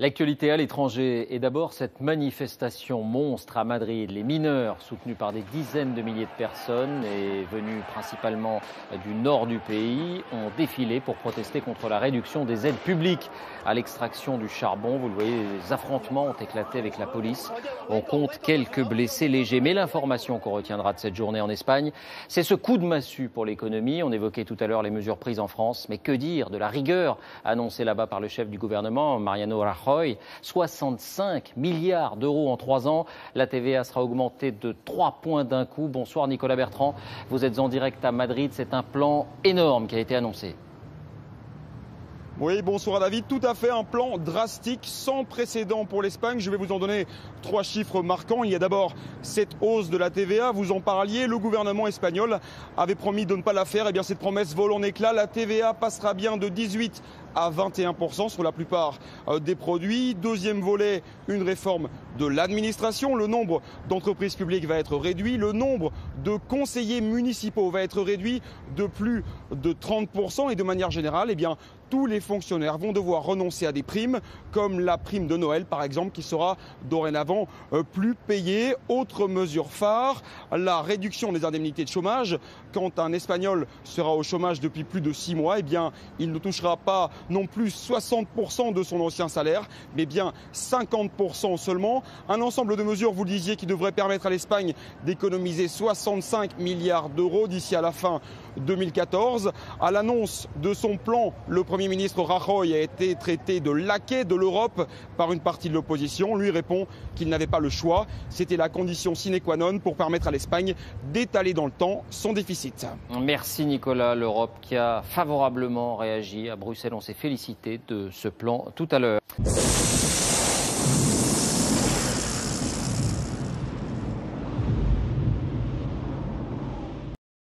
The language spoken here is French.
L'actualité à l'étranger et d'abord cette manifestation monstre à Madrid. Les mineurs, soutenus par des dizaines de milliers de personnes et venus principalement du nord du pays, ont défilé pour protester contre la réduction des aides publiques à l'extraction du charbon. Vous le voyez, les affrontements ont éclaté avec la police. On compte quelques blessés légers. Mais l'information qu'on retiendra de cette journée en Espagne, c'est ce coup de massue pour l'économie. On évoquait tout à l'heure les mesures prises en France. Mais que dire de la rigueur annoncée là-bas par le chef du gouvernement, Mariano Rajoy. 65 milliards d'euros en 3 ans. La TVA sera augmentée de 3 points d'un coup. Bonsoir Nicolas Bertrand. Vous êtes en direct à Madrid. C'est un plan énorme qui a été annoncé. Oui, bonsoir David. Tout à fait, un plan drastique, sans précédent pour l'Espagne. Je vais vous en donner 3 chiffres marquants. Il y a d'abord cette hausse de la TVA. Vous en parliez, le gouvernement espagnol avait promis de ne pas la faire. Eh bien, cette promesse vole en éclats. La TVA passera bien de 18 à 21% sur la plupart des produits. Deuxième volet, une réforme de l'administration. Le nombre d'entreprises publiques va être réduit. Le nombre de conseillers municipaux va être réduit de plus de 30%. Et de manière générale, eh bien, tous les fonctionnaires vont devoir renoncer à des primes, comme la prime de Noël par exemple, qui sera dorénavant plus payée. Autre mesure phare, la réduction des indemnités de chômage. Quand un Espagnol sera au chômage depuis plus de 6 mois, eh bien, il ne touchera pas non plus 60% de son ancien salaire, mais bien 50% seulement. Un ensemble de mesures, vous le disiez, qui devrait permettre à l'Espagne d'économiser 65 milliards d'euros d'ici à la fin 2014. À l'annonce de son plan, le Premier ministre Rajoy a été traité de laquais de l'Europe par une partie de l'opposition. Lui répond qu'il n'avait pas le choix. C'était la condition sine qua non pour permettre à l'Espagne d'étaler dans le temps son déficit. Merci Nicolas. L'Europe qui a favorablement réagi à Bruxelles. On s'est félicité de ce plan tout à l'heure.